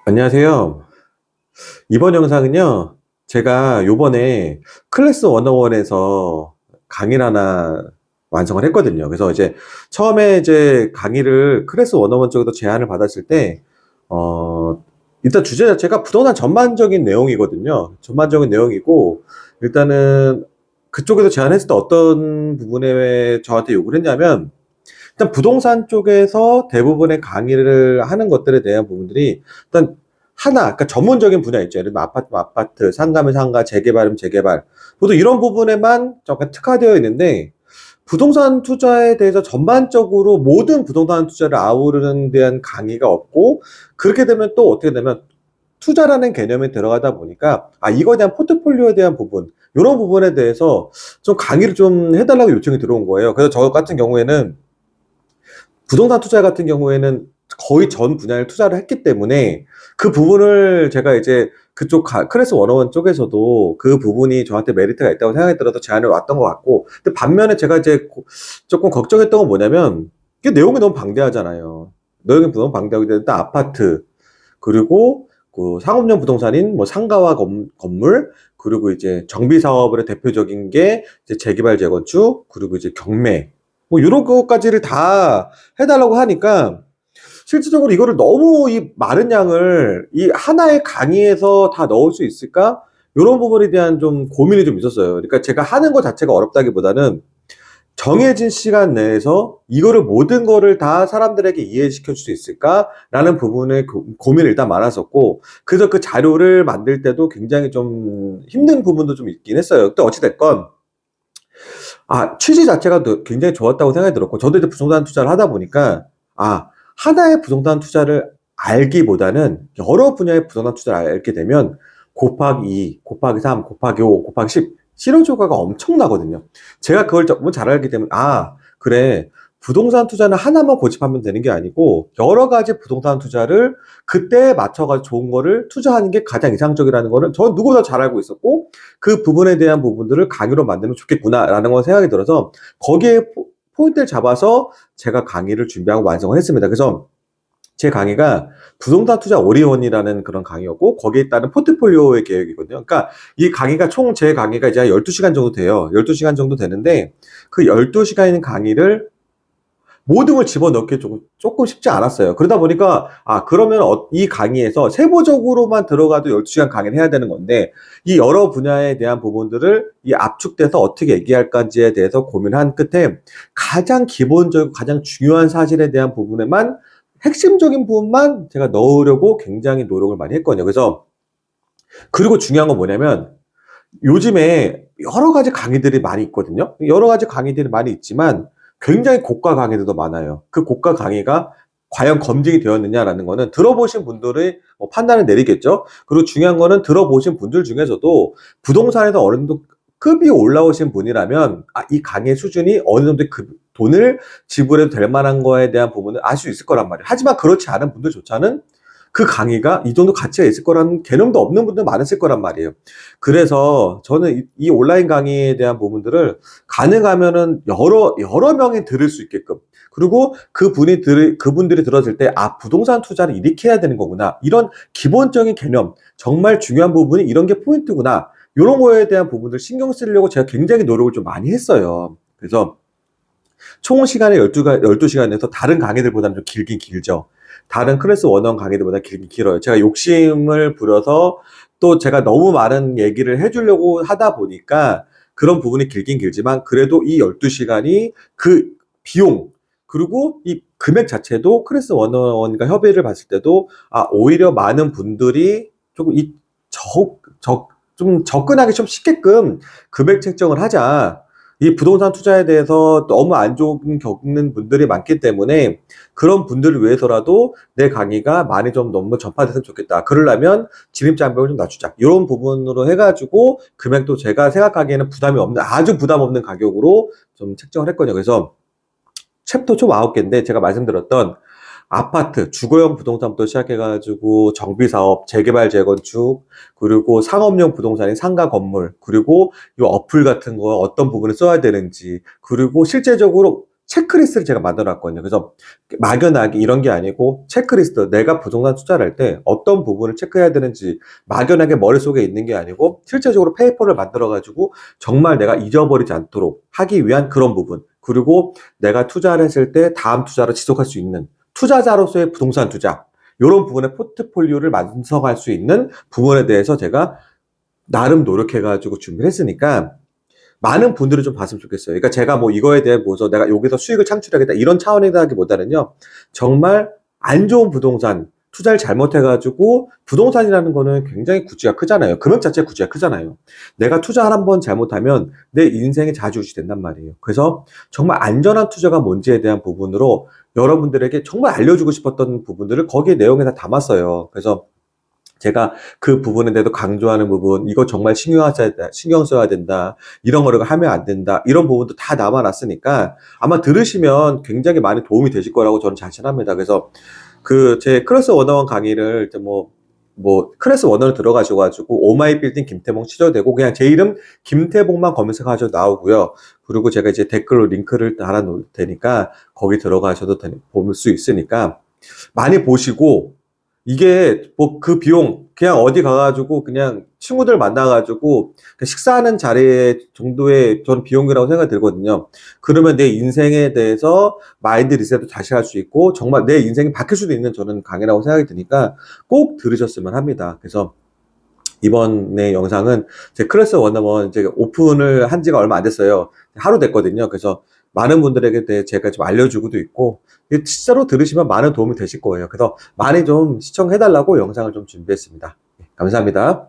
안녕하세요. 이번 영상은요, 제가 요번에 클래스 101에서 강의를 하나 완성을 했거든요. 그래서 이제 처음에 이제 강의를 클래스 101 쪽에서 제안을 받았을 때, 어, 일단 주제 자체가 부동산 전반적인 내용이거든요. 전반적인 내용이고, 일단은 그쪽에서 제안했을 때 어떤 부분에 저한테 요구를 했냐면, 일단 부동산 쪽에서 대부분의 강의를 하는 것들에 대한 부분들이 일단 하나, 그러니까 전문적인 분야 있죠. 예를 들면 아파트면 아파트, 상가면 상가, 재개발이면 재개발. 보통 이런 부분에만 약간 특화되어 있는데 부동산 투자에 대해서 전반적으로 모든 부동산 투자를 아우르는 대한 강의가 없고 그렇게 되면 또 어떻게 되면 투자라는 개념에 들어가다 보니까 이거에 대한 포트폴리오에 대한 부분 이런 부분에 대해서 좀 강의를 좀 해달라고 요청이 들어온 거예요. 그래서 저 같은 경우에는 부동산 투자 같은 경우에는 거의 전 분야를 투자를 했기 때문에 그 부분을 제가 이제 그쪽 클래스 101 쪽에서도 그 부분이 저한테 메리트가 있다고 생각이 들어서 제안을 왔던 것 같고, 근데 반면에 제가 이제 조금 걱정했던 건 뭐냐면 이게 내용이 너무 방대하잖아요. 내용이 너무 방대하게 되는데 아파트 그리고 그 상업용 부동산인 뭐 상가와 건물 그리고 이제 정비 사업의 대표적인 게 이제 재개발 재건축 그리고 이제 경매 뭐 이런 것까지를 다 해달라고 하니까 실질적으로 이거를 너무 이 많은 양을 이 하나의 강의에서 다 넣을 수 있을까? 이런 부분에 대한 좀 고민이 좀 있었어요. 그러니까 제가 하는 것 자체가 어렵다기보다는 정해진 시간 내에서 이거를 모든 거를 다 사람들에게 이해시켜 줄 수 있을까라는 부분에 고민이 일단 많았었고, 그래서 그 자료를 만들 때도 굉장히 좀 힘든 부분도 좀 있긴 했어요. 또 어찌됐건 취지 자체가 굉장히 좋았다고 생각이 들었고, 저도 이제 부동산 투자를 하다 보니까, 하나의 부동산 투자를 알기보다는 여러 분야의 부동산 투자를 알게 되면 곱하기 2, 곱하기 3, 곱하기 5, 곱하기 10, 실효조가가 엄청나거든요. 제가 그걸 너무 잘 알기 때문에, 그래. 부동산 투자는 하나만 고집하면 되는 게 아니고, 여러 가지 부동산 투자를 그때에 맞춰가지고 좋은 거를 투자하는 게 가장 이상적이라는 거는 저 누구보다 잘 알고 있었고, 그 부분에 대한 부분들을 강의로 만들면 좋겠구나라는 건 생각이 들어서 거기에 포인트를 잡아서 제가 강의를 준비하고 완성을 했습니다. 그래서 제 강의가 부동산 투자 올인원이라는 그런 강의였고 거기에 따른 포트폴리오의 계획이거든요. 그러니까 이 강의가 총 제 강의가 이제 12시간 정도 돼요. 12시간 정도 되는데 그 12시간인 강의를 모든 걸 집어넣기 조금 쉽지 않았어요. 그러다 보니까, 그러면 이 강의에서 세부적으로만 들어가도 12시간 강의를 해야 되는 건데, 이 여러 분야에 대한 부분들을 이 압축돼서 어떻게 얘기할까지에 대해서 고민한 끝에 가장 기본적이고 가장 중요한 사실에 대한 부분에만 핵심적인 부분만 제가 넣으려고 굉장히 노력을 많이 했거든요. 그래서, 그리고 중요한 건 뭐냐면, 요즘에 여러 가지 강의들이 많이 있거든요. 여러 가지 강의들이 많이 있지만 굉장히 고가 강의들도 많아요. 그 고가 강의가 과연 검증이 되었느냐라는 거는 들어보신 분들의 판단을 내리겠죠. 그리고 중요한 거는 들어보신 분들 중에서도 부동산에서 어느 정도 급이 올라오신 분이라면 이 강의 수준이 어느 정도 그 돈을 지불해도 될 만한 거에 대한 부분을 알 수 있을 거란 말이에요. 하지만 그렇지 않은 분들조차는 그 강의가 이 정도 가치가 있을 거라는 개념도 없는 분들 많으실 거란 말이에요. 그래서 저는 이 온라인 강의에 대한 부분들을 가능하면은 여러 명이 들을 수 있게끔 그리고 그분들이 들었을 때 부동산 투자를 이렇게 해야 되는 거구나. 이런 기본적인 개념, 정말 중요한 부분이 이런 게 포인트구나. 이런 거에 대한 부분들 신경 쓰려고 제가 굉장히 노력을 좀 많이 했어요. 그래서 총 시간이 12시간에서 다른 강의들보다는 좀 길긴 길죠. 다른 클래스 원원 강의들보다 길긴 길어요. 제가 욕심을 부려서 또 제가 너무 많은 얘기를 해주려고 하다 보니까 그런 부분이 길긴 길지만 그래도 이 12시간이 그 비용, 그리고 이 금액 자체도 클래스 원원과 협의를 봤을 때도 오히려 많은 분들이 조금 좀 접근하기 좀 쉽게끔 금액 책정을 하자. 이 부동산 투자에 대해서 너무 안 좋은 겪는 분들이 많기 때문에 그런 분들을 위해서라도 내 강의가 많이 좀 너무 전파됐으면 좋겠다. 그러려면 진입장벽을 좀 낮추자. 이런 부분으로 해가지고 금액도 제가 생각하기에는 부담이 없는, 아주 부담 없는 가격으로 좀 책정을 했거든요. 그래서 챕터 총 9개인데 제가 말씀드렸던 아파트, 주거용 부동산부터 시작해가지고 정비사업, 재개발, 재건축, 그리고 상업용 부동산인 상가 건물, 그리고 이 어플 같은 거 어떤 부분을 써야 되는지, 그리고 실제적으로 체크리스트를 제가 만들어 놨거든요. 그래서 막연하게 이런 게 아니고 체크리스트, 내가 부동산 투자를 할 때 어떤 부분을 체크해야 되는지 막연하게 머릿속에 있는 게 아니고 실제적으로 페이퍼를 만들어 가지고 정말 내가 잊어버리지 않도록 하기 위한 그런 부분. 그리고 내가 투자를 했을 때 다음 투자를 지속할 수 있는 투자자로서의 부동산 투자. 이런 부분의 포트폴리오를 완성할 수 있는 부분에 대해서 제가 나름 노력해가지고 준비를 했으니까 많은 분들이 좀 봤으면 좋겠어요. 그러니까 제가 뭐 이거에 대해 보서 내가 여기서 수익을 창출하겠다 이런 차원이라기보다는요. 정말 안 좋은 부동산 투자를 잘못해가지고 부동산이라는 거는 굉장히 구지가 크잖아요. 금액 자체가 구지가 크잖아요. 내가 투자를 한번 잘못하면 내 인생이 좌지우지 된단 말이에요. 그래서 정말 안전한 투자가 뭔지에 대한 부분으로 여러분들에게 정말 알려주고 싶었던 부분들을 거기에 내용에 다 담았어요. 그래서 제가 그 부분에 대해서 강조하는 부분, 이거 정말 신경 써야 된다. 이런 거를 하면 안 된다. 이런 부분도 다 남아놨으니까 아마 들으시면 굉장히 많이 도움이 되실 거라고 저는 자신합니다. 그래서 그 제 클래스 101 강의를 이제 클래스 101 들어가셔가지고 오마이 빌딩 김태봉 치셔도 되고 그냥 제 이름 김태봉만 검색하셔도 나오고요. 그리고 제가 이제 댓글로 링크를 달아 놓을 테니까 거기 들어가셔도 볼 수 있으니까 많이 보시고 이게 뭐 그 비용 그냥 어디 가가지고 그냥 친구들 만나가지고 식사하는 자리 정도의 전 비용이라고 생각이 들거든요. 그러면 내 인생에 대해서 마인드 리셋도 다시 할 수 있고 정말 내 인생이 바뀔 수도 있는 저는 강의라고 생각이 드니까 꼭 들으셨으면 합니다. 그래서 이번에 영상은 제 클래스 101 이제 오픈을 한 지가 얼마 안 됐어요. 하루 됐거든요. 그래서 많은 분들에게 대해 제가 좀 알려주고도 있고, 실제로 들으시면 많은 도움이 되실 거예요. 그래서 많이 좀 시청해달라고 영상을 좀 준비했습니다. 감사합니다.